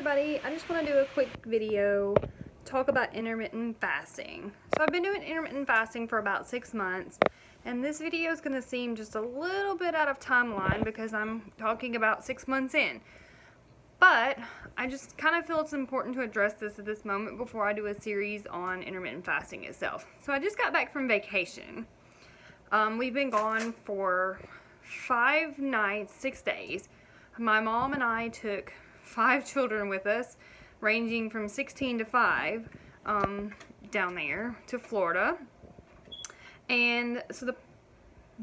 everybody, I just want to do a quick video talk about intermittent fasting. So I've been doing intermittent fasting for about 6 months, and this video is going to seem just a little bit out of timeline because I'm talking about 6 months in. But I just kind of feel it's important to address this at this moment before I do a series on intermittent fasting itself. So I just got back from vacation. We've been gone for 5 nights, 6 days. My mom and I took 5 children with us, ranging from 16 to 5, down there to Florida. And so the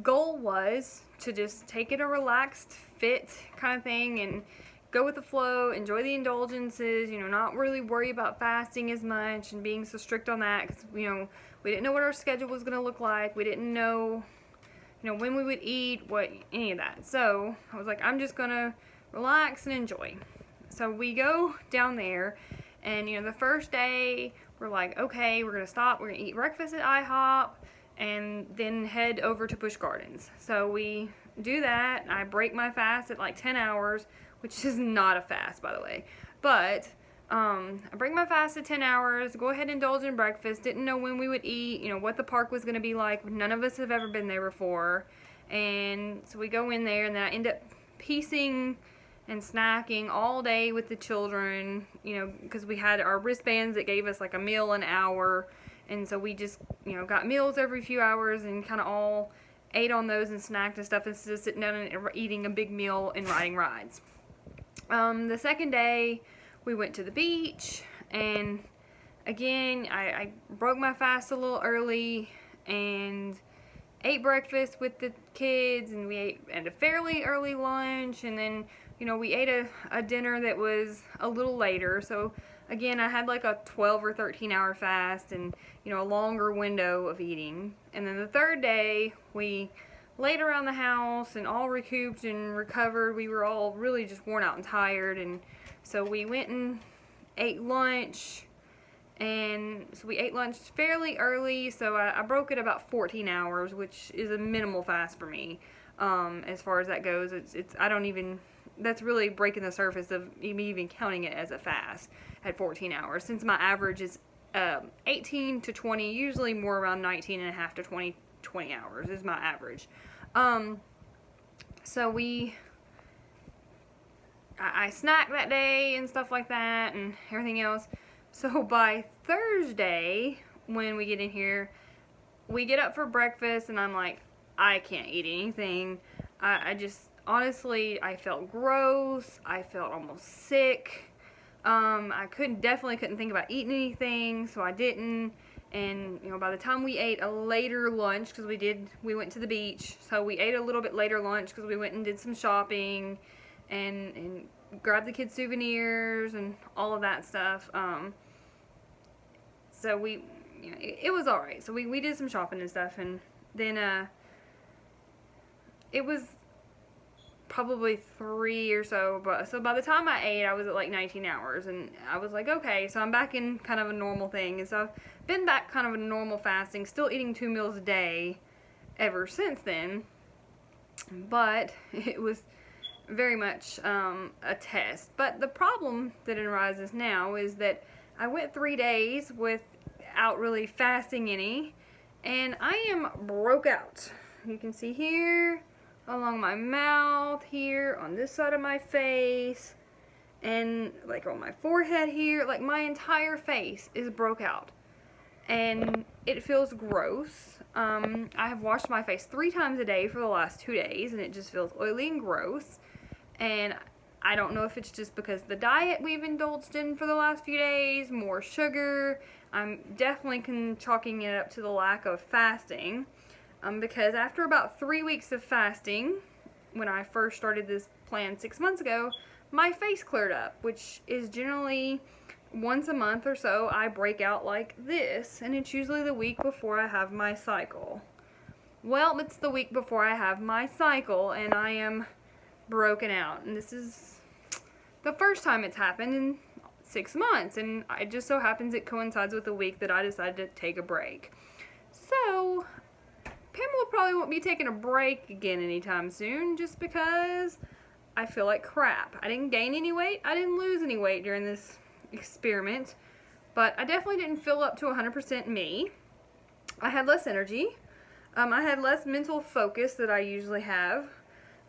goal was to just take it a relaxed, fit kind of thing and go with the flow, enjoy the indulgences, not really worry about fasting as much and being so strict on that because, we didn't know what our schedule was going to look like. We didn't know, when we would eat, any of that. So I was like, I'm just going to relax and enjoy. So we go down there, and the first day we're like, okay, we're gonna stop, we're gonna eat breakfast at IHOP and then head over to Busch Gardens. So we do that. I break my fast at like 10 hours, which is not a fast, by the way, but I break my fast at 10 hours, go ahead and indulge in breakfast. Didn't know when we would eat, what the park was gonna be like. None of us have ever been there before. And so we go in there, and then I end up piecing and snacking all day with the children, because we had our wristbands that gave us like a meal an hour, and so we just, got meals every few hours and kind of all ate on those and snacked and stuff instead of sitting down and eating a big meal and riding rides. The second day, we went to the beach, and again, I broke my fast a little early and ate breakfast with the kids, and we ate at a fairly early lunch, and then we ate a dinner that was a little later. So again, I had like a 12 or 13 hour fast and a longer window of eating. And then the third day we laid around the house and all recouped and recovered. We were all really just worn out and tired, and so we went and ate lunch. And so we ate lunch fairly early, so I broke it about 14 hours, which is a minimal fast for me. As far as that goes, that's really breaking the surface of me even counting it as a fast at 14 hours, since my average is 18 to 20, usually more around 19 and a half to 20 hours is my average. So I snacked that day and stuff like that and everything else. So by Thursday, when we get in here, we get up for breakfast, and I'm like, I can't eat anything. Honestly, I felt gross. I felt almost sick. I definitely couldn't think about eating anything, so I didn't. And, by the time we ate a later lunch, because we went to the beach, so we ate a little bit later lunch because we went and did some shopping and grabbed the kids' souvenirs and all of that stuff. So it was alright. So we did some shopping and stuff, and then it was probably 3 or so, but so by the time I ate, I was at like 19 hours, and I was like, okay, so I'm back in kind of a normal thing. And so I've been back kind of a normal fasting, still eating 2 meals a day ever since then, but it was very much a test. But the problem that arises now is that I went 3 days without really fasting any, and I am broke out. You can see here along my mouth, here on this side of my face, and like on my forehead here, like my entire face is broke out, and it feels gross. I have washed my face 3 times a day for the last 2 days, and it just feels oily and gross. And I don't know if it's just because the diet we've indulged in for the last few days, more sugar. I'm definitely chalking it up to the lack of fasting. Because after about 3 weeks of fasting, when I first started this plan 6 months ago, my face cleared up, which is generally once a month or so I break out like this, and it's usually the week before I have my cycle. Well, it's the week before I have my cycle, and I am broken out, and this is the first time it's happened in 6 months, and it just so happens it coincides with the week that I decided to take a break. So Pamela probably won't be taking a break again anytime soon, just because I feel like crap. I didn't gain any weight. I didn't lose any weight during this experiment, but I definitely didn't feel up to 100% me. I had less energy. I had less mental focus that I usually have,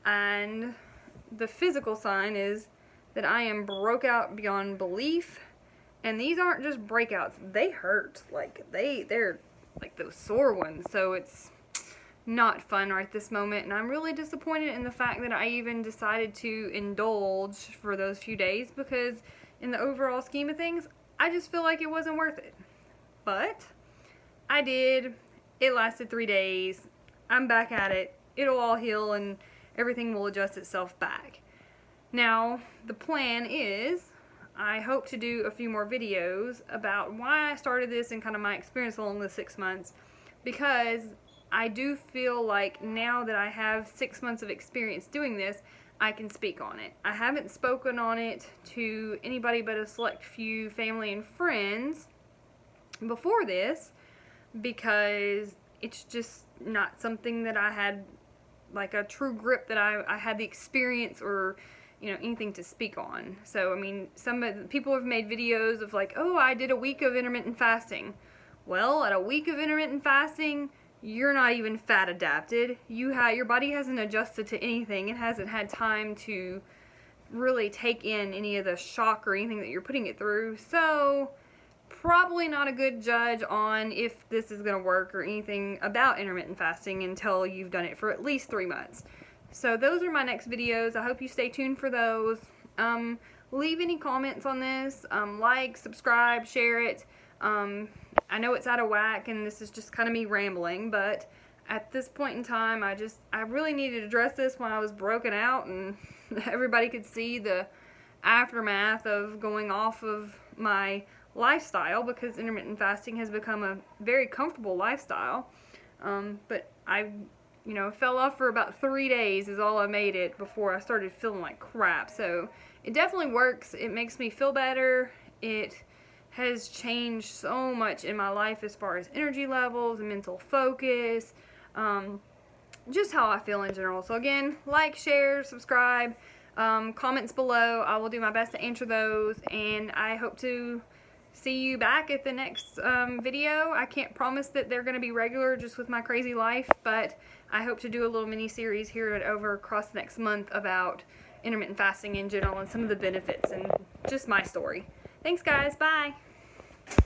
and the physical sign is that I am broke out beyond belief. And these aren't just breakouts, they hurt. Like they're like those sore ones. So it's not fun right this moment, and I'm really disappointed in the fact that I even decided to indulge for those few days, because in the overall scheme of things, I just feel like it wasn't worth it. But I did. It lasted 3 days. I'm back at it. It'll all heal and everything will adjust itself back. Now, the plan is I hope to do a few more videos about why I started this and kind of my experience along the 6 months, because I do feel like now that I have 6 months of experience doing this, I can speak on it. I haven't spoken on it to anybody but a select few family and friends before this, because it's just not something that I had like a true grip that I had the experience or anything to speak on. So I mean, some of the people have made videos of like, oh, I did a week of intermittent fasting. Well, at a week of intermittent fasting, you're not even fat adapted. Your body hasn't adjusted to anything. It hasn't had time to really take in any of the shock or anything that you're putting it through. So probably not a good judge on if this is going to work or anything about intermittent fasting until you've done it for at least 3 months. So those are my next videos. I hope you stay tuned for those. Leave any comments on this. Like, subscribe, share it. I know it's out of whack and this is just kind of me rambling, but at this point in time, I really needed to address this when I was broken out and everybody could see the aftermath of going off of my lifestyle, because intermittent fasting has become a very comfortable lifestyle. But I fell off for about 3 days is all I made it before I started feeling like crap. So it definitely works. It makes me feel better. It has changed so much in my life as far as energy levels and mental focus, just how I feel in general. So again, like, share, subscribe, comments below. I will do my best to answer those, and I hope to see you back at the next video. I can't promise that they're going to be regular just with my crazy life, but I hope to do a little mini series here across the next month about intermittent fasting in general and some of the benefits and just my story. Thanks guys, bye!